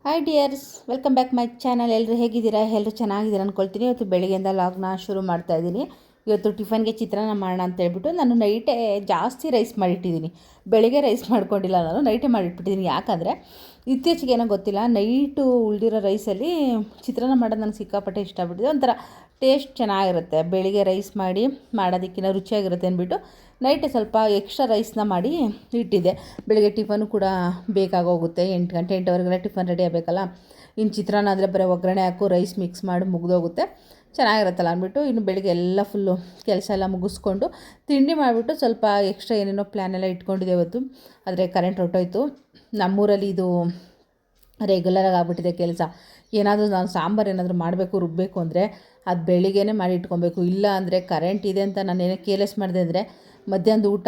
Hi dears, welcome back my channel. ಎಲ್ಲರೂ ಹೇಗಿದ್ದೀರಾ? ಎಲ್ಲರೂ ಚೆನ್ನಾಗಿದ್ದೀರಾ ಅಂದ್ಕೊಳ್ತೀನಿ. ಇವತ್ತು ಬೆಳಗ್ಗೆಯಿಂದ ಲಾಗ್ನ ಶುರು ಮಾಡ್ತಾ ಇದ್ದೀನಿ. ಇವತ್ತು ಟಿಫನ್ಗೆ ಚಿತ್ರಾನ್ನ ಮಾಡೋಣ ಅಂತ ಹೇಳ್ಬಿಟ್ಟು ನಾನು ನೈಟೇ ಜಾಸ್ತಿ ರೈಸ್ ಮಾಡಿಟ್ಟಿದ್ದೀನಿ. ಬೆಳಗ್ಗೆ ರೈಸ್ ಮಾಡ್ಕೊಂಡಿಲ್ಲ, ನಾನು ನೈಟೇ ಮಾಡಿಟ್ಬಿಟ್ಟಿದ್ದೀನಿ. ಯಾಕಂದರೆ ಇತ್ತೀಚೆಗೆ ಏನೋ ಗೊತ್ತಿಲ್ಲ, ನೈಟು ಉಳಿದಿರೋ ರೈಸಲ್ಲಿ ಚಿತ್ರಾನ್ನ ಮಾಡೋದು ನನಗೆ ಸಿಕ್ಕಾಪಟ್ಟೆ ಇಷ್ಟ ಆಗ್ಬಿಟ್ಟಿದೆ. ಒಂಥರ ಟೇಸ್ಟ್ ಚೆನ್ನಾಗಿರುತ್ತೆ. ಬೆಳಿಗ್ಗೆ ರೈಸ್ ಮಾಡೋದಕ್ಕಿಂತ ರುಚಿಯಾಗಿರುತ್ತೆ ಅಂದ್ಬಿಟ್ಟು ನೈಟ್ ಸ್ವಲ್ಪ ಎಕ್ಸ್ಟ್ರಾ ರೈಸ್ನ ಮಾಡಿ ಇಟ್ಟಿದ್ದೆ. ಬೆಳಗ್ಗೆ ಟಿಫನು ಕೂಡ ಬೇಕಾಗೋಗುತ್ತೆ. 8 ಗಂಟೆ 8:15 ಟಿಫನ್ ರೆಡಿ ಆಗಬೇಕಲ್ಲ. ಇನ್ನು ಚಿತ್ರಾನ್ನ ಅಂದರೆ ಬರೀ ಒಗ್ಗರಣೆ ಹಾಕು ರೈಸ್ ಮಿಕ್ಸ್ ಮಾಡಿ ಮುಗಿದೋಗುತ್ತೆ, ಚೆನ್ನಾಗಿರುತ್ತಲ್ಲ ಅಂದ್ಬಿಟ್ಟು ಇನ್ನು ಬೆಳಗ್ಗೆ ಎಲ್ಲ ಫುಲ್ಲು ಕೆಲಸ ಎಲ್ಲ ಮುಗಿಸ್ಕೊಂಡು ತಿಂಡಿ ಮಾಡಿಬಿಟ್ಟು ಸ್ವಲ್ಪ ಎಕ್ಸ್ಟ್ರಾ ಏನೇನೋ ಪ್ಲ್ಯಾನೆಲ್ಲ ಇಟ್ಕೊಂಡಿದ್ದೆ ಇವತ್ತು. ಆದರೆ ಕರೆಂಟ್ ಹೊರಟೋಯ್ತು. ನಮ್ಮೂರಲ್ಲಿ ಇದು ರೆಗ್ಯುಲರಾಗಿ ಆಗ್ಬಿಟ್ಟಿದೆ ಕೆಲಸ. ಏನಾದರೂ ನಾನು ಸಾಂಬಾರು ಏನಾದರೂ ಮಾಡಬೇಕು ರುಬ್ಬಬೇಕು ಅಂದರೆ ಅದು ಬೆಳಿಗ್ಗೆನೇ ಮಾಡಿ ಇಟ್ಕೊಬೇಕು. ಇಲ್ಲ ಅಂದರೆ ಕರೆಂಟ್ ಇದೆ ಅಂತ ನಾನು ಏನೋ ಕೇರ್ಲೆಸ್ ಮಾಡಿದೆ ಅಂದರೆ ಮಧ್ಯಾಹ್ನದ ಊಟ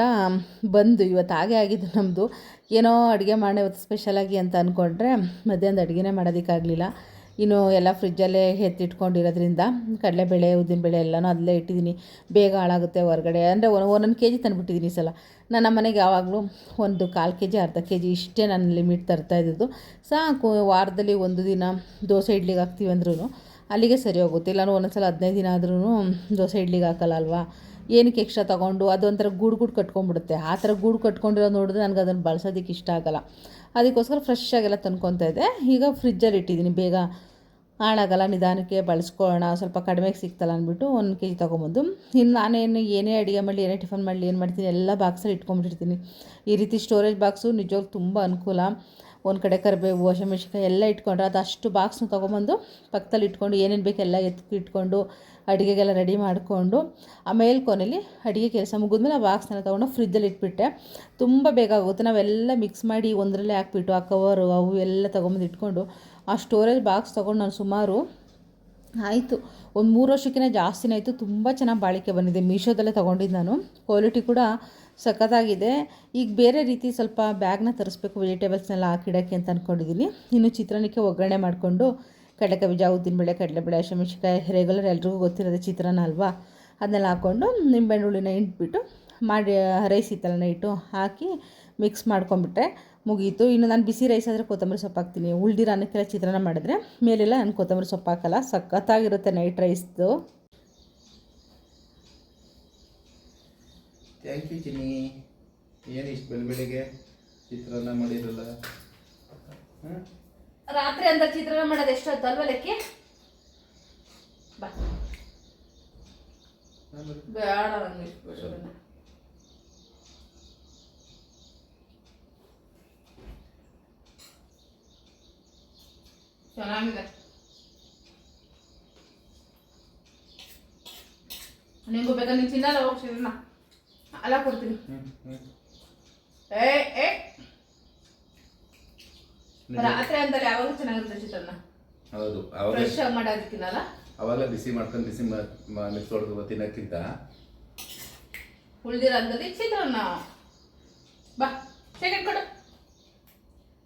ಬಂದು ಇವತ್ತು ಹಾಗೆ ಆಗಿದ್ದು ನಮ್ಮದು. ಏನೋ ಅಡುಗೆ ಮಾಡೋಣ ಇವತ್ತು ಸ್ಪೆಷಲಾಗಿ ಅಂತ ಅಂದ್ಕೊಂಡ್ರೆ ಮಧ್ಯಾಹ್ನದ ಅಡುಗೆನೇ ಮಾಡೋದಕ್ಕಾಗಲಿಲ್ಲ. ಇನ್ನು ಎಲ್ಲ ಫ್ರಿಜ್ಜಲ್ಲೇ ಎತ್ತಿಟ್ಕೊಂಡಿರೋದ್ರಿಂದ ಕಡಲೆಬೇಳೆ ಉದ್ದಿನಬೇಳೆ ಎಲ್ಲನೂ ಅಲ್ಲೇ ಇಟ್ಟಿದ್ದೀನಿ. ಬೇಗ ಹಾಳಾಗುತ್ತೆ ಹೊರಗಡೆ. ಅಂದರೆ ಒಂದೊಂದು ಕೆ ಜಿ ತಂದುಬಿಟ್ಟಿದ್ದೀನಿ ಈ ಸಲ. ನನ್ನ ಮನೆಗೆ ಯಾವಾಗಲೂ 1/4 kg ಅರ್ಧ kg ಇಷ್ಟೇ ನಾನು ಲಿಮಿಟ್ ತರ್ತಾಯಿದ್ದು. ಸಾಕು. ವಾರದಲ್ಲಿ ಒಂದು ದಿನ ದೋಸೆ ಇಡ್ಲಿಗೆ ಹಾಕ್ತೀವಿ ಅಂದ್ರೂ ಅಲ್ಲಿಗೆ ಸರಿ ಹೋಗುತ್ತೆ. ಇಲ್ಲಾಂದ್ರೆ ಒಂದೊಂದು ಸಲ 15 ದಿನ ಆದ್ರೂ ದೋಸೆ ಇಡ್ಲಿಗೆ ಹಾಕಲ್ಲ ಅಲ್ವಾ. ಏನಕ್ಕೆ ಎಕ್ಸ್ಟ್ರಾ ತೊಗೊಂಡು ಅದೊಂಥರ ಗೂಡು ಕಟ್ಕೊಂಡ್ಬಿಡುತ್ತೆ. ಆ ಥರ ಗೂಡು ಕಟ್ಕೊಂಡಿರೋದು ನೋಡಿದ್ರೆ ನನಗೆ ಅದನ್ನು ಬಳಸೋದಕ್ಕೆ ಇಷ್ಟ ಆಗೋಲ್ಲ. ಅದಕ್ಕೋಸ್ಕರ ಫ್ರೆಶ್ ಆಗೆಲ್ಲ ತಂದ್ಕೊತಾ ಇದ್ದೆ. ಈಗ ಫ್ರಿಜ್ಜಲ್ಲಿ ಇಟ್ಟಿದ್ದೀನಿ, ಬೇಗ ಹಾಳಾಗಲ್ಲ, ನಿಧಾನಕ್ಕೆ ಬಳಸ್ಕೊಳ್ಳೋಣ, ಸ್ವಲ್ಪ ಕಡಿಮೆಗೆ ಸಿಗ್ತಲ್ಲ ಅಂದ್ಬಿಟ್ಟು 1 kg ತೊಗೊಂಬಂದು. ಇನ್ನು ನಾನೇನು ಏನೇ ಅಡುಗೆ ಮಾಡಲಿ, ಏನೇ ಟಿಫನ್ ಮಾಡಲಿ, ಏನು ಮಾಡ್ತೀನಿ ಎಲ್ಲ ಬಾಕ್ಸಲ್ಲಿ ಇಟ್ಕೊಂಡ್ಬಿಟ್ಟಿರ್ತೀನಿ. ಈ ರೀತಿ ಸ್ಟೋರೇಜ್ ಬಾಕ್ಸು ನಿಜವಾಗ್ಲೂ ತುಂಬ ಅನುಕೂಲ. ಒಂದು ಕಡೆ ಕರಿಬೇವು, ಹಸಿಮೆಣ್ಸಿನ್ಕಾಯಿ ಎಲ್ಲ ಇಟ್ಕೊಂಡ್ರೆ ಅದಷ್ಟು ಬಾಕ್ಸ್ನ ತೊಗೊಂಬಂದು ಪಕ್ಕದಲ್ಲಿ ಇಟ್ಕೊಂಡು ಏನೇನು ಬೇಕು ಎಲ್ಲ ಇಟ್ಕೊಂಡು ಅಡುಗೆಗೆಲ್ಲ ರೆಡಿ ಮಾಡಿಕೊಂಡು ಆಮೇಲೆ ಕೊನೆಯಲ್ಲಿ ಅಡುಗೆ ಕೆಲಸ ಮುಗಿದ್ಮೇಲೆ ಆ ಬಾಕ್ಸ್ನೆಲ್ಲ ತೊಗೊಂಡು ಫ್ರಿಜ್ಜಲ್ಲಿ ಇಟ್ಬಿಟ್ಟೆ. ತುಂಬ ಬೇಗ ಆಗುತ್ತೆ. ನಾವೆಲ್ಲ ಮಿಕ್ಸ್ ಮಾಡಿ ಒಂದರಲ್ಲೇ ಹಾಕ್ಬಿಟ್ಟು ಆ ಕವರು ಅವು ಎಲ್ಲ ತೊಗೊಂಬಂದು ಇಟ್ಕೊಂಡು ಆ ಸ್ಟೋರೇಜ್ ಬಾಕ್ಸ್ ತೊಗೊಂಡು ನಾನು ಸುಮಾರು ಆಯಿತು ಒಂದು 3 ವರ್ಷಕ್ಕಿಂತ ಜಾಸ್ತಿನೇ ಆಯಿತು. ತುಂಬ ಚೆನ್ನಾಗಿ ಬಾಳಿಕೆ ಬಂದಿದೆ. ಮೀಶೋದಲ್ಲೇ ತೊಗೊಂಡಿದ್ದು ನಾನು. ಕ್ವಾಲಿಟಿ ಕೂಡ ಸಖತ್ತಾಗಿದೆ. ಈಗ ಬೇರೆ ರೀತಿ ಸ್ವಲ್ಪ ಬ್ಯಾಗ್ನ ತರಿಸ್ಬೇಕು, ವೆಜಿಟೇಬಲ್ಸ್ನೆಲ್ಲ ಹಾಕಿಡೋಕ್ಕೆ ಅಂತ ಅಂದ್ಕೊಂಡಿದ್ದೀನಿ. ಇನ್ನು ಚಿತ್ರಾನ್ನಕ್ಕೆ ಒಗ್ಗರಣೆ ಮಾಡಿಕೊಂಡು ಕಡಲೆಕಾಯಿ ಬೀಜ, ಉದ್ದಿನಬೇಳೆ, ಕಡಲೆಬೇಳೆ, ಹಸಿಮೆಣ್ಸಿನ್ಕಾಯಿ ರೆಗ್ಯುಲರ್ ಎಲ್ರಿಗೂ ಗೊತ್ತಿರೋದು ಚಿತ್ರಾನ್ನ ಅಲ್ವಾ, ಅದನ್ನೆಲ್ಲ ಹಾಕ್ಕೊಂಡು ನಿಂಬೆಹಣ್ಣು ಹುಳಿನ ಹಿಂಡ್ಬಿಟ್ಟು ಮಾಡಿ ರೈಸ್ ಇತ್ತಲ್ಲ ನೈಟು ಹಾಕಿ ಮಿಕ್ಸ್ ಮಾಡ್ಕೊಂಬಿಟ್ರೆ ಮುಗೀತು. ಇನ್ನು ನಾನು ಬಿಸಿ ರೈಸ್ ಆದರೆ ಕೊತ್ತಂಬರಿ ಸೊಪ್ಪು ಹಾಕ್ತೀನಿ. ಉಳ್ದಿರೋ ಅನ್ನಕ್ಕೆಲ್ಲ ಚಿತ್ರಾನ್ನ ಮಾಡಿದ್ರೆ ಮೇಲೆಲ್ಲ ನಾನು ಕೊತ್ತಂಬರಿ ಸೊಪ್ಪು ಹಾಕಲ್ಲ. ಸಖತ್ತಾಗಿರುತ್ತೆ ನೈಟ್ ರೈಸ್ದು. ಥ್ಯಾಂಕ್ ಯು ಚಿನ್ನಿ. ಏನು ಇಷ್ಟು ಬೆಳಿಗ್ಗೆ ಚಿತ್ರಾನ್ನ ಮಾಡಿರಲ್ಲ? ರಾತ್ರಿ ಅಂತ ಚಿತ್ರಾನ್ನ ಮಾಡೋದು ಎಷ್ಟೊತ್ತು ಅಲ್ವ ಲೆಕ್ಕಿ? ಬಾ ಬೇಡ ನನಗೆ ಚೆನ್ನಾಗಿದೆ. ನಿಂಗೂ ಬೇಕಾ? ನೀನು ತಿನ್ನಲ್ಲ ಹೋಗ್ತೀರಣ್ಣ, ಅಲ್ಲ ಕೊಡ್ತೀನಿ. ರಾತ್ರಿ ಅಂತಲ್ಲಿ ಯಾವಾಗಲೂ ಚೆನ್ನಾಗಿರುತ್ತೆ ಚಿತ್ರಾನ್ನ. ಹೌದು, ಫ್ರೆಶ್ ಆಗಿ ಮಾಡೋದಕ್ಕಿನ್ನಲ್ಲ, ಅವಾಗ ಬಿಸಿ ಮಾಡ್ಕೊಂಡು ಬಿಸಿ ಮಿಕ್ಸ್ ಹೊಡೆದು ತಿನ್ನೋಕ್ಕಿಂತ ಉಳ್ದಿರೋ ಅಂತಲ್ಲಿ ಚಿತ್ರಾನ್ನ. ಬಾ ಸೆಕೆಂಡ್ ಕೊಡು,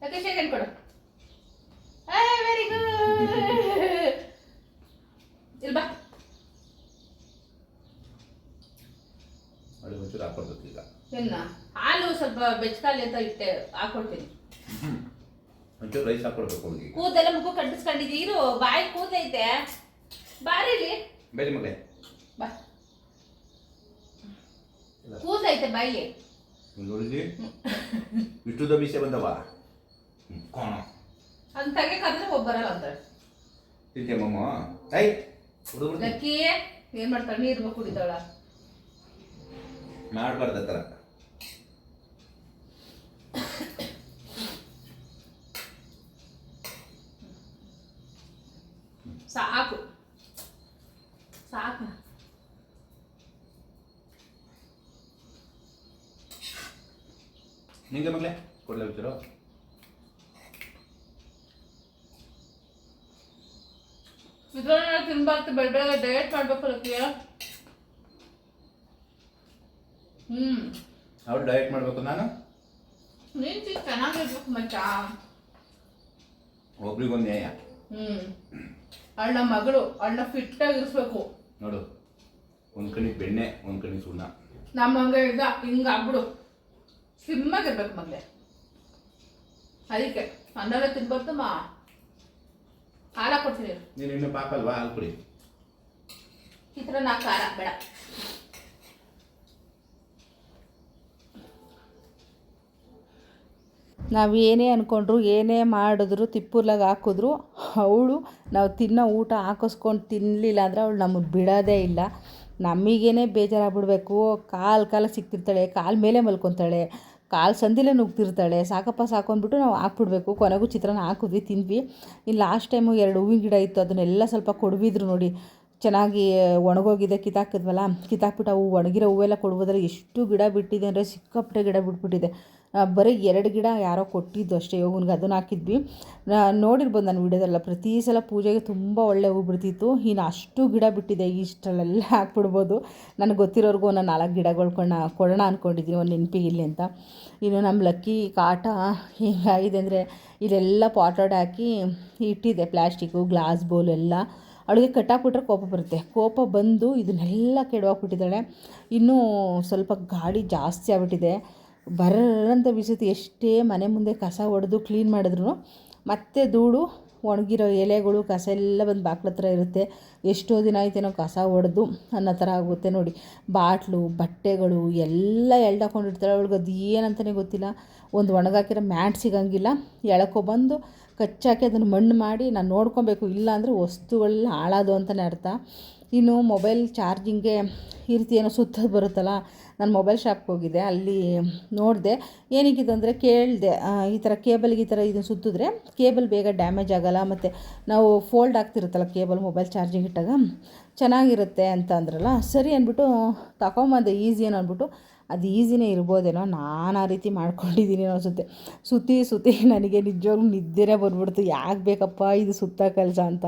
ಯಾಕೆ ಸೆಕೆಂಡ್ ಕೊಡು. Very good. ಇಲ್ಲಿ ಬಾ. ಅಲ್ಲಿ ಒಂಚೂರು ಹಾಕೊಡ್ಬೇಕು ಈಗ. ಇನ್ನ ಹಾಲು ಸ್ವಲ್ಪ ಬೆಚ್ಚಕಾಲಿ ಅಂತ ಇಟ್ಟೆ, ಹಾಕೊಡ್ತೀನಿ. ಒಂಚೂರು ರೈಸ್ ಹಾಕೊಡ್ಬೇಕು ಹುಡುಗಿ. ಕೂದೆಲ್ಲ ಮುಖ ಕಟ್ಟಿಸ್ಕೊಂಡಿದ್ದೀ, ಇರು, ಬಾಯಿ ಕೂದೈತೆ, ಬಾರಿಲಿ. ಬೇರೆ ಮಗಳೇ ಬಾ, ಕೂದೈತೆ ಬಾಯಿ. ಹುಡುಗಿ ಇಷ್ಟುದ ಮೀಸೆ ಬಂದವ ಅಂತ ತೆಗೆಕಾದ್ರೆ ಒಬ್ಬರಲ್ಲ ಅಂತ ತಿಂತೇಮಮ್ಮ. ಲಕ್ಕಿ ಏನ್ ಮಾಡ್ತಾಳೆ? ನೀರು ಕುಡಿತಾಳ? ಮಾಡಬಾರ್ದ ಥರ. ಸಾಕು ಸಾಕು. ನಿಂಗೆ ಮಗಳೇ ಕೊಡ್ಲೇ ಬಿಡ್ತಿರೋ? ಇದ್ರನ್ನ ತಿನ್ಬಾರ್ದು, ಬೆಳಗ್ಗೆ ಡಯಟ್ ಮಾಡ್ಬೇಕು ಲಕ್ಕಿ. ಅವ್ರು ಡಯಟ್ ಮಾಡ್ಬೇಕು, ನಾನು ನೀನ್ ಚೆನ್ನಾಗಿರ್ಬೇಕು ಮಚ್ಚ. ಒಬ್ರಿಗೊಂದು ನ್ಯಾಯ. ಅಣ್ಣ ಮಗಳು ಅಣ್ಣ ಫಿಟ್ ಆಗಿರ್ಸ್ಬೇಕು ನೋಡು. ಒಂದು ಕಣಿ ಬೆಣ್ಣೆ, ಒಂದು ಕಣಿ ಸುಣ್ಣ. ನಮ್ಮ ಹಂಗ ಹಿಂಗ ಆಗ್ಬಿಡು. ಸ್ಲಿಮ್ಮಾಗಿರ್ಬೇಕು ಮೊದಲೇ. ಅದಕ್ಕೆ ಅನ್ನವೇ ತಿನ್ಬಾರ್ದಮ್ಮ. ಹಾಲು ಕೊಡ್ತೀನಿ. ನೀನು ಇನ್ನೂ ಪಾಪ ಅಲ್ವಾ, ಹಾಲು ಕುಡಿ. ಚಿತ್ರಾನ್ನ ಖಾರ ಬೇಡ. ನಾವು ಏನೇ ಅಂದ್ಕೊಂಡ್ರು ಏನೇ ಮಾಡಿದ್ರು ತಿಪ್ಪುರ್ಲಾಗ ಹಾಕಿದ್ರು ಅವಳು ನಾವು ತಿನ್ನೋ ಊಟ ಹಾಕಿಸ್ಕೊಂಡು ತಿನ್ನಲಿಲ್ಲ ಅಂದರೆ ಅವಳು ನಮಗೆ ಬಿಡೋದೇ ಇಲ್ಲ. ನಮಗೇನೆ ಬೇಜಾರಾಗ್ಬಿಡ್ಬೇಕು. ಕಾಲು ಸಿಕ್ತಿರ್ತಾಳೆ, ಕಾಲು ಮೇಲೆ ಮಲ್ಕೊತಾಳೆ, ಕಾಲು ಸಂದಿಲೇ ನುಗ್ತಿರ್ತಾಳೆ. ಸಾಕಪ್ಪ ಸಾಕು ಅಂದ್ಬಿಟ್ಟು ನಾವು ಹಾಕ್ಬಿಡ್ಬೇಕು. ಕೊನೆಗೂ ಚಿತ್ರಾನ್ನ ಹಾಕಿದ್ವಿ, ತಿಂದ್ವಿ. ಇನ್ನು ಲಾಸ್ಟ್ ಟೈಮು 2 ಹೂವಿನ ಗಿಡ ಇತ್ತು, ಅದನ್ನೆಲ್ಲ ಸ್ವಲ್ಪ ಕೊಡ್ಬಿದ್ರು ನೋಡಿ. ಚೆನ್ನಾಗಿ ಒಣಗೋಗಿದೆ, ಕಿತ್ತಾಕಿದ್ವಲ್ಲ, ಕಿತ್ತಾಕ್ಬಿಟ್ಟು ಅವು ಒಣಗಿರೋ ಹೂವೆಲ್ಲ ಕೊಡ್ಬೋದ್ರೆ ಎಷ್ಟು ಗಿಡ ಬಿಟ್ಟಿದೆ ಅಂದರೆ ಸಿಕ್ಕಾಪಟ್ಟೆ ಗಿಡ ಬಿಟ್ಬಿಟ್ಟಿದೆ. ಬರೀ 2 ಗಿಡ ಯಾರೋ ಕೊಟ್ಟಿದ್ದು ಅಷ್ಟೇ, ಯೋಗನ್ಗೆ ಅದನ್ನು ಹಾಕಿದ್ವಿ. ನೋಡಿರ್ಬೋದು ನಾನು ವೀಡಿಯೋದಲ್ಲ, ಪ್ರತಿ ಸಲ ಪೂಜೆಗೆ ತುಂಬ ಒಳ್ಳೆ ಹೂ ಬಿಡ್ತಿತ್ತು. ಇನ್ನು ಅಷ್ಟು ಗಿಡ ಬಿಟ್ಟಿದೆ, ಇಷ್ಟರಲ್ಲೆಲ್ಲ ಹಾಕ್ಬಿಡ್ಬೋದು. ನನಗೆ ಗೊತ್ತಿರೋರ್ಗೂ ನಾನು 4 ಗಿಡಗಳು ಕೊಡೋಣ ಅಂದ್ಕೊಂಡಿದ್ದೀನಿ, ಒಂದು ನೆನಪಿಗಿಲ್ಲಿ ಅಂತ. ಇನ್ನು ನಮ್ಮ ಲಕ್ಕಿ ಕಾಟ ಹೇಗಾಗಿದೆ ಅಂದರೆ ಇಲ್ಲೆಲ್ಲ ಪಾಟೋಡ್ ಹಾಕಿ ಇಟ್ಟಿದೆ, ಪ್ಲ್ಯಾಸ್ಟಿಕ್ಕು ಗ್ಲಾಸ್ ಬೌಲ್ ಎಲ್ಲ. ಅವಳಿಗೆ ಕಟ್ಟಾಕ್ಬಿಟ್ರೆ ಕೋಪ ಬರುತ್ತೆ. ಕೋಪ ಬಂದು ಇದನ್ನೆಲ್ಲ ಕೆಡವಾಕ್ಬಿಟ್ಟಿದ್ದಾಳೆ. ಇನ್ನೂ ಸ್ವಲ್ಪ ಗಾಳಿ ಜಾಸ್ತಿ ಆಗ್ಬಿಟ್ಟಿದೆ. ಬರಂತ ಬಿಸುತ್ತೆ. ಎಷ್ಟೇ ಮನೆ ಮುಂದೆ ಕಸ ಹೊಡೆದು ಕ್ಲೀನ್ ಮಾಡಿದ್ರು ಮತ್ತೆ ಧೂಳು, ಒಣಗಿರೋ ಎಲೆಗಳು, ಕಸ ಎಲ್ಲ ಬಂದು ಬಾಕ್ಲ ಹತ್ರ ಇರುತ್ತೆ. ಎಷ್ಟೋ ದಿನ ಆಯ್ತೇನೋ ಕಸ ಹೊಡೆದು ಅನ್ನೋ ಥರ ಆಗುತ್ತೆ ನೋಡಿ. ಬಾಟ್ಲು, ಬಟ್ಟೆಗಳು ಎಲ್ಲ ಎಳ್ದಾಕೊಂಡಿರ್ತಾಳೆ. ಅವಳಿಗೆ ಅದು ಏನಂತಲೇ ಗೊತ್ತಿಲ್ಲ. ಒಂದು ಒಣಗಾಕಿರೋ ಮ್ಯಾಟ್ ಸಿಗೋಂಗಿಲ್ಲ. ಎಳ್ಕೊಬಂದು ಕಚ್ಚಾಕಿ ಅದನ್ನು ಮಣ್ಣು ಮಾಡಿ ನಾನು ನೋಡ್ಕೊಬೇಕು, ಇಲ್ಲ ಅಂದರೆ ವಸ್ತುಗಳೆಲ್ಲ ಹಾಳಾದು ಅಂತಲೇ ಅರ್ಥ. ಇನ್ನು ಮೊಬೈಲ್ ಚಾರ್ಜಿಂಗ್ಗೆ ಈ ರೀತಿ ಏನೋ ಸುತ್ತೋದು ಬರುತ್ತಲ್ಲ, ನಾನು ಮೊಬೈಲ್ ಶಾಪ್ಗೆ ಹೋಗಿದ್ದೆ, ಅಲ್ಲಿ ನೋಡಿದೆ. ಏನಕ್ಕಿದು ಅಂದರೆ ಕೇಳಿದೆ, ಈ ಥರ ಕೇಬಲ್ಗೆ ಈ ಥರ ಇದನ್ನು ಸುತ್ತಿದ್ರೆ ಕೇಬಲ್ ಬೇಗ ಡ್ಯಾಮೇಜ್ ಆಗೋಲ್ಲ, ಮತ್ತು ನಾವು ಫೋಲ್ಡ್ ಆಗ್ತಿರುತ್ತಲ್ಲ ಕೇಬಲ್ ಮೊಬೈಲ್ ಚಾರ್ಜಿಂಗ್ ಇಟ್ಟಾಗ ಚೆನ್ನಾಗಿರುತ್ತೆ ಅಂತ ಅಂದ್ರಲ್ಲ. ಸರಿ ಅಂದ್ಬಿಟ್ಟು ತಗೊಂಬಂದೆ, ಈಸಿ ಏನೋ ಅಂದ್ಬಿಟ್ಟು. ಅದು ಈಸಿನೇ ಇರ್ಬೋದೇನೋ, ನಾನು ಆ ರೀತಿ ಮಾಡ್ಕೊಂಡಿದ್ದೀನಿ ಅನಿಸುತ್ತೆ. ಸುತ್ತಿ ನನಗೆ ನಿಜವಾಗ್ಲೂ ನಿದ್ದೆನೇ ಬಂದ್ಬಿಡ್ತು. ಯಾಕೆ ಬೇಕಪ್ಪ ಇದು ಸುತ್ತ ಕೆಲಸ ಅಂತ.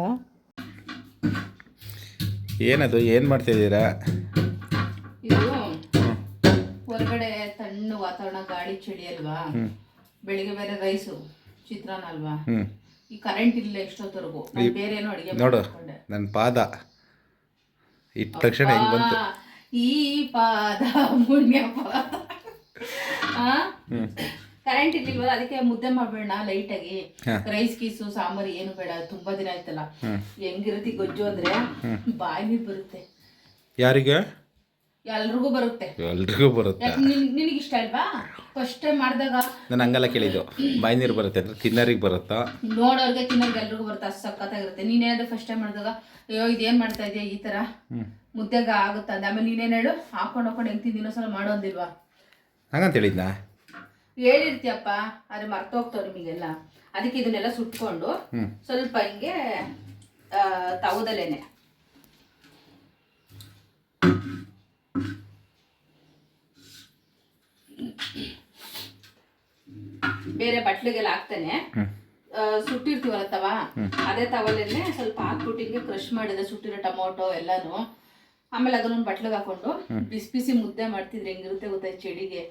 ಏನದು, ಏನು ಮಾಡ್ತಿದ್ದೀರಾ? ಇದು ಹೊರಗಡೆ ತಣ್ಣ ವಾತಾವರಣ, ಗಾಳಿ ಚಳಿ ಅಲ್ವಾ, ಬೆಳಿಗ್ಗೆ ಬೇರೆ ರೈಸು ಚಿತ್ರಾನ್ನ ಅಲ್ವಾ, ಈ ಕರೆಂಟ್ ಇಲ್ಲ ಎಷ್ಟೊತ್ತವರೆಗೂ. ಬೇರೆ ಏನೋ ಅಡುಗೆ ನೋಡು, ನನ್ನ ಪಾದ ಇಟ್ಟ ತಕ್ಷಣ ಹೆಂಗೆ ಬಂತು. ಈ ಪಾದ ಪುಣ್ಯ ಪಾದ. ಕರೆಂಟ್ ಇರ್ಲಿಲ್ವಲ್ಲ, ಅದಕ್ಕೆ ಮುದ್ದೆ ಮಾಡ್ಬೇಡ ಲೈಟಾಗಿ. ರೈಸ್ ಕೀಸು ಸಾಂಬಾರು ಏನು ಬೇಡ, ತುಂಬಾ ದಿನ ಆಯ್ತಲ್ಲ. ಹೆಂಗಿರತಿ ಗೊಜ್ಜು ಅಂದ್ರೆ ಬಾಯಿ ನೀರು ಬರುತ್ತೆ. ಯಾರಿಗೆ? ಎಲ್ರಿಗೂ ಬರುತ್ತೆ. ಎಲ್ರಿಗೂ ಬರುತ್ತೆ. ನಿನಗೆ ಇಷ್ಟ ಅಲ್ವಾ? ಫಸ್ಟ್ ಟೈಮ್ ಮಾಡಿದಾಗ ನಾನು ಹಂಗಲ್ಲ ಕೇಳಿದ್ದು, ಬಾಯಿ ನೀರು ಬರುತ್ತೆ ಅಂದ್ರೆ ತಿನ್ನೋರಿಗೆ ಬರುತ್ತಾ? ನೋಡೋರ್ಗೆ ತಿನ್ನೋರ್ಗೆ ಎಲ್ರಿಗೂ ಬರುತ್ತೆ, ಅಷ್ಟು ಸಖತ್ತಾಗಿರುತ್ತೆ. ನೀನೇನಾದ್ರು ಫಸ್ಟ್ ಟೈಮ್ ಮಾಡಿದಾಗ ಅಯ್ಯೋ ಇದೇನ್ ಮಾಡ್ತಾ ಇದೆಯಾ ಈ ತರ ಮುದ್ದೆಗ ಆಗುತ್ತೆ ಅಂದ. ಆಮೇಲೆ ನೀನೇನು ಹೇಳು, ಹಾಕೊಂಡು ಹೆಂಗ್ ತಿಂದು ಇನ್ನೊಂದ್ಸಲ ಮಾಡೋದಿಲ್ವಾ ಹಂಗಂತ ಹೇಳಿದ್ನಾ? ಹೇಳಿರ್ತೀಯಪ್ಪ, ಆದ್ರೆ ಮರ್ತೋಗ್ತಾವ ನಿಮಗೆಲ್ಲ. ಅದಕ್ಕೆ ಇದನ್ನೆಲ್ಲ ಸುಟ್ಕೊಂಡು ಸ್ವಲ್ಪ ಹಿಂಗೆ ತವದಲ್ಲೇನೆ ಬೇರೆ ಬಟ್ಲಿಗೆಲ್ಲ ಹಾಕ್ತಾನೆ. ಸುಟ್ಟಿರ್ತೀವಲ್ಲ ತವ, ಅದೇ ತವಲೇನೆ ಸ್ವಲ್ಪ ಹಾಕ್ಬಿಟ್ಟು ಹಿಂಗೆ ಕ್ರಶ್ ಮಾಡಿದೆ ಸುಟ್ಟಿರೋ ಟೊಮೊಟೊ ಎಲ್ಲಾನು. ಆಮೇಲೆ ಅದನ್ನೊಂದು ಬಟ್ಲಿಗೆ ಹಾಕೊಂಡು ಬಿಸಿ ಬಿಸಿ ಮುದ್ದೆ ಮಾಡ್ತಿದ್ರೆ ಹೆಂಗಿರುತ್ತೆ ಗೊತ್ತಾ. ಚಳಿಗೆ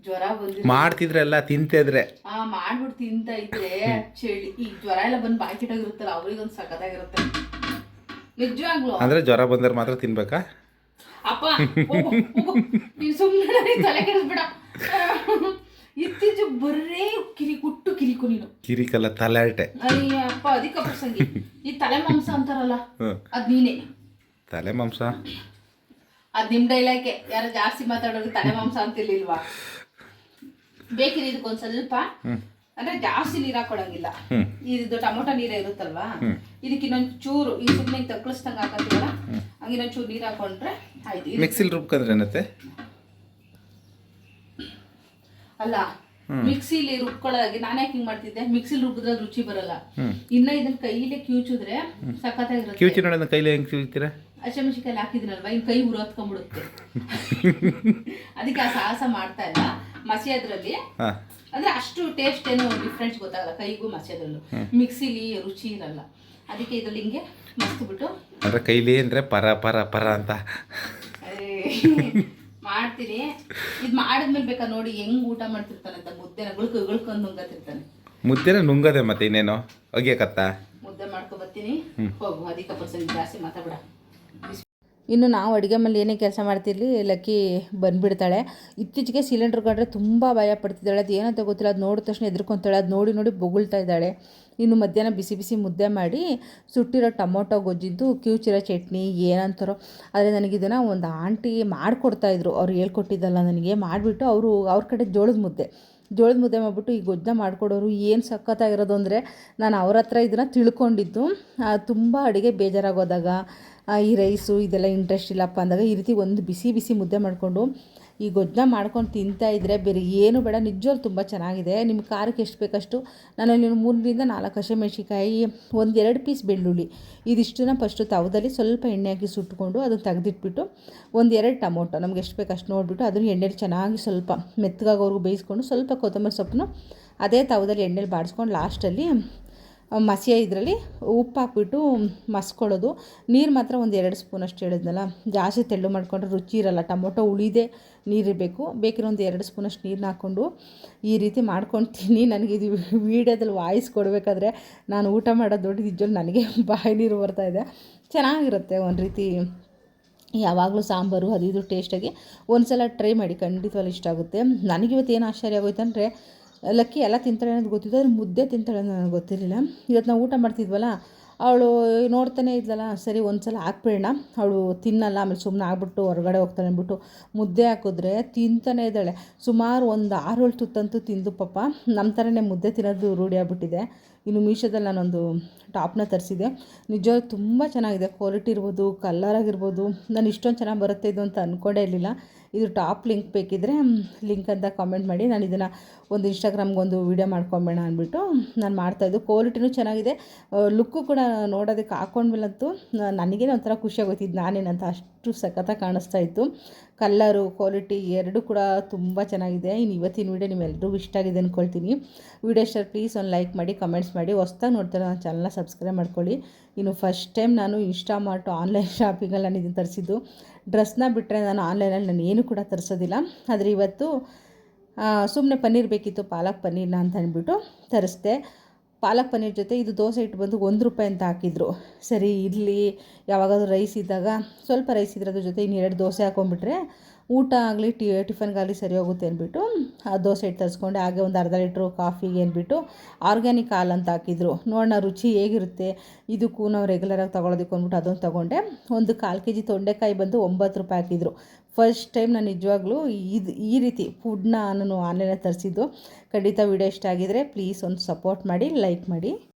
ಜ್ವರ ಬಂದಿದ್ರೆ ಮಾಡ್ತಿದ್ರೆಲ್ಲ ತಿಂತಿದ್ರೆ ಮಾಡ್ಬಿಟ್ಟು ತಿಂತ ಇದ್ರೆ ಚಳಿ ಈ ಜ್ವರ ಎಲ್ಲ ಬಂದು ಬಾಕಿಟಾಗಿರುತ್ತಲ್ಲ, ಅವ್ರಿಗೊಂದು ಸಖತ್ತಾಗಿರುತ್ತೆ ನಿಜವಾಗ್ಲು. ಅಂದ್ರೆ ಜ್ವರ ಬಂದ್ರೆ ಮಾತ್ರ ತಿನ್ಬೇಕಾ? ಅಪ್ಪ ನೀನ್ ಸುಮ್ಮನೆ ತಲೆ ಕೆಡಿಸ್ಬಿಡ. ಇತ್ತೀಚೆಗೆ ಬರೇ ಕಿರಿಕು ನೀನು. ಕಿರಿಕಲ್ಲ, ತಲೆಟೆ. ಅಪ್ಪ ಅಧಿಕ ಪ್ರಸಂಗಿ. ಈ ತಲೆ ಮಾಂಸ ಅಂತಾರಲ್ಲ, ಅದ್ ನೀನೆ. ತಲೆ ಮಾಂಸ ಅದ್ ನಿಮ್ ಡೈಲಾಗೆ. ಯಾರು ಜಾಸ್ತಿ ಮಾತಾಡೋದು ತಲೆ ಮಾಂಸ ಅಂತಿರ್ಲಿಲ್ವಾ? ಬೇಕಿರಿ ಇದಕ್ಕೊಂದ್ ಸ್ವಲ್ಪ, ಅಂದ್ರೆ ಜಾಸ್ತಿ ನೀರ್ ಹಾಕೊಳಂಗಿಲ್ಲ. ಇದು ಟೊಮೊಟೊ ನೀರೇ ಇರುತ್ತಲ್ವಾ, ಇದಕ್ಕೆ ಇನ್ನೊಂದು ಚೂರು ಈ ಸುಮ್ಮನೆ ತಕ್ಕಳಿಸ್ದಂಗ ಹಾಕಂತೀವಲ್ಲ, ಹಂಗೆ ಇನ್ನೊಂದು ಚೂರು ನೀರ್ ಹಾಕೊಂಡ್ರೆ ಆಯ್ತು. ಮಿಕ್ಸಿಲ್ ರುಬ್ಕೊಂಡ್ರೆ ಏನತ್ತೆ? ಅಲ್ಲ, ಮಿಕ್ಸಿಲಿ ರುಬ್ಕೊಳ್ಳೋದಾಗಿ ನಾನು ಯಾಕೆ ಹಿಂಗ್ ಮಾಡ್ತಿದ್ದೆ, ಮಿಕ್ಸಿಲಿ ರುಬ್ಬಿದ್ರೆ ರುಚಿ ಬರಲ್ಲ. ಇನ್ನ ಇದನ್ನ ಕೈಲೇ ಕಿವುಚಿದ್ರೆ ಸಖತ್ತಾಗಿರುತ್ತೆ. ಕಿವುಚಿ ನೋಡೋಣ, ಕೈಲಿ ಹೆಂಗ್ ಕಿವುಚ್ತೀರಾ? ಹಸಿಮೆಣಸಿನಕಾಯಿ ಹಾಕಿದ್ರಲ್ವಾ, ಇನ್ ಕೈ ಉರತ್ಕೊಂಡ್ಬಿಡುತ್ತೆ. ಅದಕ್ಕೆ ಆ ಸಾಹಸ ಮಾಡ್ತಾ ಇಲ್ಲ. ಮಸಿಯೋದ್ರಲ್ಲಿ ಅಂದ್ರೆ ಅಷ್ಟು ಟೇಸ್ಟ್ ಏನೋ ಡಿಫ್ರೆನ್ಸ್ ಗೊತ್ತಾಗಲ್ಲ, ಕೈಗೂ ಮಸಿಯೋದ್ರಲ್ಲೂ. ಮಿಕ್ಸಿಲಿ ರುಚಿ ಇರಲ್ಲ, ಅದಕ್ಕೆ ಇದ್ರಲ್ಲಿ ಹಿಂಗೆ ಮಸ್ತ್ಬಿಟ್ಟು ಅಂದ್ರೆ ಕೈಲಿ ಅಂದ್ರೆ ಪರ ಪರ ಪರ ಅಂತ ಮಾಡ್ತೀನಿ. ಇದು ಮಾಡಿದ್ಮೇಲೆ ಬೇಕಾ ನೋಡಿ ಹೆಂಗ್ ಊಟ ಮಾಡ್ತಿರ್ತಾನೆ ಅಂತ. ಮುದ್ದೆನ ಗುಳ್ಕೊಂಡು ನುಂಗತಿರ್ತಾನೆ. ಮುದ್ದೆನ ನುಂಗದೆ ಮತ್ತೆ ಇನ್ನೇನು ಒಗ್ಯಕತ್ತ. ಮುದ್ದೆ ಮಾಡ್ಕೊ ಬರ್ತೀನಿ, ಹೋಗು. ಅಧಿಕ ಪರ್ಸೆಂಟ್ ಜಾಸ್ತಿ ಮಾತಾಡ. ಇನ್ನು ನಾವು ಅಡುಗೆ ಮನೇಲಿ ಏನೇ ಕೆಲಸ ಮಾಡ್ತಿರಲಿ ಲಕ್ಕಿ ಬಂದುಬಿಡ್ತಾಳೆ. ಇತ್ತೀಚೆಗೆ ಸಿಲಿಂಡ್ರ್ ಕಂಡ್ರೆ ತುಂಬ ಭಯ ಪಡ್ತಿದ್ದಾಳೆ. ಅದು ಏನಂತ ಗೊತ್ತಿಲ್ಲ, ಅದು ನೋಡಿದ ತಕ್ಷಣ ಎದ್ರುಕೊಂತಾಳೆ. ಅದು ನೋಡಿ ನೋಡಿ ಬೊಗಳ್ತಾ ಇದ್ದಾಳೆ. ಇನ್ನು ಮಧ್ಯಾಹ್ನ ಬಿಸಿ ಬಿಸಿ ಮುದ್ದೆ ಮಾಡಿ ಸುಟ್ಟಿರೋ ಟೊಮೊಟೊ ಗೊಜ್ಜಿದ್ದು ಕಿವುಚಿರೋ ಚಟ್ನಿ ಏನಂತಾರೋ. ಆದರೆ ನನಗಿದನ್ನು ಒಂದು ಆಂಟಿ ಮಾಡಿಕೊಡ್ತಾಯಿದ್ರು, ಅವ್ರು ಹೇಳ್ಕೊಟ್ಟಿದ್ದಲ್ಲ ನನಗೆ. ಮಾಡಿಬಿಟ್ಟು ಅವ್ರ ಕಡೆ ಜೋಳದ ಮುದ್ದೆ ಮಾಡಿಬಿಟ್ಟು ಈ ಗೊಜ್ಜನ್ನ ಮಾಡಿಕೊಡೋರು. ಏನು ಸಖತ್ತಾಗಿರೋದು ಅಂದರೆ ನಾನು ಅವ್ರ ಹತ್ರ ಇದನ್ನು ತಿಳ್ಕೊಂಡಿದ್ದು. ತುಂಬ ಅಡುಗೆ ಬೇಜಾರಾಗೋದಾಗ, ಈ ರೈಸು ಇದೆಲ್ಲ ಇಂಟ್ರೆಸ್ಟ್ ಇಲ್ಲಪ್ಪ ಅಂದಾಗ ಈ ರೀತಿ ಒಂದು ಬಿಸಿ ಬಿಸಿ ಮುದ್ದೆ ಮಾಡಿಕೊಂಡು ಈ ಗೊಜ್ಜನ್ನ ಮಾಡ್ಕೊಂಡು ತಿಂತಾಯಿದ್ರೆ ಬೇರೆ ಏನು ಬೇಡ. ನಿಜವಾಗ್ಲೂ ತುಂಬ ಚೆನ್ನಾಗಿದೆ. ನಿಮ್ಮ ಖಾರಕ್ಕೆ ಎಷ್ಟು ಬೇಕಷ್ಟು ನಾನಲ್ಲಿ 3-4 ಹಸಿಮೆಣ್ಸಿಕಾಯಿ, 1-2 ಪೀಸ್ ಬೆಳ್ಳುಳ್ಳಿ, ಇದಿಷ್ಟನ್ನ ಫಸ್ಟು ತವದಲ್ಲಿ ಸ್ವಲ್ಪ ಎಣ್ಣೆ ಹಾಕಿ ಸುಟ್ಕೊಂಡು ಅದನ್ನು ತೆಗೆದಿಟ್ಬಿಟ್ಟು 1-2 ಟೊಮೊಟೊ ನಮ್ಗೆ ಎಷ್ಟು ಬೇಕಷ್ಟು ನೋಡಿಬಿಟ್ಟು ಅದನ್ನು ಎಣ್ಣೆಲಿ ಚೆನ್ನಾಗಿ ಸ್ವಲ್ಪ ಮೆತ್ತಗಾಗೋವರೆಗೂ ಬೇಯಿಸ್ಕೊಂಡು ಸ್ವಲ್ಪ ಕೊತ್ತಂಬರಿ ಸೊಪ್ಪನ್ನು ಅದೇ ತವದಲ್ಲಿ ಎಣ್ಣೆಲಿ ಬಾಡಿಸ್ಕೊಂಡು ಲಾಸ್ಟಲ್ಲಿ ಮಸಿಯ ಇದರಲ್ಲಿ ಉಪ್ಪು ಹಾಕ್ಬಿಟ್ಟು ಮಸ್ಕೊಳ್ಳೋದು. ನೀರು ಮಾತ್ರ 1-2 ಸ್ಪೂನಷ್ಟು ಹೇಳಿದ್ನಲ್ಲ, ಜಾಸ್ತಿ ತೆಳ್ಳು ಮಾಡಿಕೊಂಡ್ರೆ ರುಚಿ ಇರಲ್ಲ. ಟೊಮೊಟೊ ಉಳಿದೇ ನೀರಿರಬೇಕು. ಬೇಕಿರೋ 1-2 ಸ್ಪೂನಷ್ಟು ನೀರನ್ನ ಹಾಕ್ಕೊಂಡು ಈ ರೀತಿ ಮಾಡ್ಕೊಳ್ತೀನಿ. ನನಗಿದು ವೀಡಿಯೋದಲ್ಲಿ ವಾಯ್ಸ್ ಕೊಡಬೇಕಾದ್ರೆ ನಾನು ಊಟ ಮಾಡೋದು ನೋಡಿ ನಿಜವಾಗ್ಲೂ ನನಗೆ ಬಾಯಿ ನೀರು ಬರ್ತಾಯಿದೆ. ಚೆನ್ನಾಗಿರುತ್ತೆ ಒಂದು ರೀತಿ. ಯಾವಾಗಲೂ ಸಾಂಬಾರು ಅದು ಇದು ಟೇಸ್ಟಾಗಿ ಒಂದು ಸಲ ಟ್ರೈ ಮಾಡಿ, ಖಂಡಿತವಾಗ್ಲೂ ಇಷ್ಟ ಆಗುತ್ತೆ. ನನಗಿವತ್ತು ಏನು ಆಶ್ಚರ್ಯ ಆಗೋಯ್ತು ಅಂದರೆ, ಲಕ್ಕಿ ಎಲ್ಲ ತಿಂತಾಳೆ ಅನ್ನೋದು ಗೊತ್ತಿದ್ದು, ಆದರೆ ಮುದ್ದೆ ತಿಂತಾಳೆ ಅನ್ನೋದು ನನಗೆ ಗೊತ್ತಿರಲಿಲ್ಲ. ಇವತ್ತು ನಾವು ಊಟ ಮಾಡ್ತಿದ್ವಲ್ಲ, ಅವಳು ನೋಡ್ತಾನೆ ಇದ್ಲಲ್ಲ, ಸರಿ ಒಂದು ಸಲ ಹಾಕ್ಬೇಡ, ಅವಳು ತಿನ್ನಲ್ಲ, ಆಮೇಲೆ ಸುಮ್ಮನೆ ಆಗ್ಬಿಟ್ಟು ಹೊರಗಡೆ ಹೋಗ್ತಾಳೆ ಅಂದ್ಬಿಟ್ಟು ಮುದ್ದೆ ಹಾಕಿದ್ರೆ ತಿಂತಾನೆ ಇದ್ದಾಳೆ. ಸುಮಾರು ಒಂದು 6-7 ತುತ್ತಂತೂ ತಿಂದು ಪಾಪ. ನಮ್ಮ ಥರನೇ ಮುದ್ದೆ ತಿನ್ನೋದು ರೂಢಿ ಆಗ್ಬಿಟ್ಟಿದೆ. ಇನ್ನು ಮೀಶೋದಲ್ಲಿ ನಾನೊಂದು ಟಾಪ್ನ ತರಿಸಿದೆ. ನಿಜವಾಗ್ಲೂ ತುಂಬ ಚೆನ್ನಾಗಿದೆ. ಕ್ವಾಲಿಟಿ ಇರ್ಬೋದು, ಕಲರ್ ಆಗಿರ್ಬೋದು. ನಾನು ಇಷ್ಟೊಂದು ಚೆನ್ನಾಗಿ ಬರುತ್ತೆ ಇದು ಅಂತ ಅಂದ್ಕೊಂಡೇ ಇರಲಿಲ್ಲ. ಇದು ಟಾಪ್ ಲಿಂಕ್ ಬೇಕಿದ್ದರೆ ಲಿಂಕ್ ಅಂತ ಕಾಮೆಂಟ್ ಮಾಡಿ. ನಾನು ಇದನ್ನು ಒಂದು ಇನ್ಸ್ಟಾಗ್ರಾಮ್ಗೊಂದು ವೀಡಿಯೋ ಮಾಡ್ಕೊಂಬೇಡ ಅಂದ್ಬಿಟ್ಟು ನಾನು ಮಾಡ್ತಾಯಿದ್ದು. ಕ್ವಾಲಿಟಿನೂ ಚೆನ್ನಾಗಿದೆ, ಲುಕ್ಕು ಕೂಡ ನೋಡೋದಕ್ಕೆ ಹಾಕೊಂಡ್ಮೇಲಂತೂ ನನಗೇನೆ ಒಂಥರ ಖುಷಿಯಾಗೋಯ್ತು, ಇದು ನಾನೇನಂತ ಅಷ್ಟು ಸಖತ್ತಾಗಿ ಕಾಣಿಸ್ತಾ ಇತ್ತು. ಕಲ್ಲರು ಕ್ವಾಲಿಟಿ ಎರಡೂ ಕೂಡ ತುಂಬ ಚೆನ್ನಾಗಿದೆ. ಇನ್ನು ಇವತ್ತಿನ ವೀಡಿಯೋ ನಿಮ್ಮೆಲ್ಲರಿಗೂ ಇಷ್ಟ ಆಗಿದೆ ಅಂದ್ಕೊಳ್ತೀನಿ. ವೀಡಿಯೋ ಇಷ್ಟ ಪ್ಲೀಸ್ ಒಂದು ಲೈಕ್ ಮಾಡಿ, ಕಮೆಂಟ್ಸ್ ಮಾಡಿ. ಹೊಸ್ದಾಗಿ ನೋಡ್ತಾರೆ ನನ್ನ ಚಾನಲ್ನ ಸಬ್ಸ್ಕ್ರೈಬ್ ಮಾಡ್ಕೊಳ್ಳಿ. ಇನ್ನು ಫಸ್ಟ್ ಟೈಮ್ ನಾನು ಇನ್ಸ್ಟಾಮಾರ್ಟ್ ಆನ್ಲೈನ್ ಶಾಪಿಂಗಲ್ಲಿ ನಾನು ಇದನ್ನು ತರಿಸಿದ್ದು. ಡ್ರೆಸ್ನ ಬಿಟ್ಟರೆ ನಾನು ಆನ್ಲೈನಲ್ಲಿ ನಾನು ಏನೂ ಕೂಡ ತರಿಸೋದಿಲ್ಲ. ಆದರೆ ಇವತ್ತು ಸುಮ್ಮನೆ ಪನ್ನೀರ್ ಬೇಕಿತ್ತು, ಪಾಲಕ್ ಪನ್ನೀರ್ನ ಅಂತ ಅಂದ್ಬಿಟ್ಟು ತರಿಸ್ದೆ. ಪಾಲಕ್ ಪನ್ನೀರ್ ಜೊತೆ ಇದು ದೋಸೆ ಹಿಟ್ಟು ಬಂದು ₹1 ಅಂತ ಹಾಕಿದ್ರು. ಸರಿ ಇರಲಿ, ಯಾವಾಗಾದ್ರೂ ರೈಸ್ ಇದ್ದಾಗ ಸ್ವಲ್ಪ ರೈಸ್ ಇದ್ರೆ ಅದ್ರ ಜೊತೆ 2 ದೋಸೆ ಹಾಕೊಂಡ್ಬಿಟ್ರೆ ಊಟ ಆಗಲಿ ಟಿಫನ್ಗಾಗಲಿ ಸರಿ ಹೋಗುತ್ತೆ ಅಂದ್ಬಿಟ್ಟು ಆ ದೋಸೆ ಹಿಟ್ಟು ತರಿಸ್ಕೊಂಡೆ. ಹಾಗೆ ಒಂದು ಅರ್ಧ ಲೀಟ್ರು ಕಾಫಿಗೆ ಅಂದ್ಬಿಟ್ಟು ಆರ್ಗ್ಯಾನಿಕ್ ಹಾಲು ಅಂತ ಹಾಕಿದ್ರು. ನೋಡೋಣ ರುಚಿ ಹೇಗಿರುತ್ತೆ, ಇದಕ್ಕೂ ನಾವು ರೆಗ್ಯುಲರಾಗಿ ತೊಗೊಳೋದಕ್ಕೆ ಅಂದ್ಬಿಟ್ಟು ಅದನ್ನು ತೊಗೊಂಡೆ. ಒಂದು 1/4 kg ತೊಂಡೆಕಾಯಿ ಬಂದು ₹9 ಹಾಕಿದ್ರು. ಫಸ್ಟ್ ಟೈಮ್ ನಾನು ನಿಜವಾಗ್ಲೂ ಈ ರೀತಿ ಫುಡ್ನ ನಾನು ಆನ್ಲೈನಲ್ಲಿ ತರಿಸಿದ್ದು. ಖಂಡಿತ ವೀಡಿಯೋ ಇಷ್ಟ ಆಗಿದರೆ ಪ್ಲೀಸ್ ಒಂದು ಸಪೋರ್ಟ್ ಮಾಡಿ, ಲೈಕ್ ಮಾಡಿ.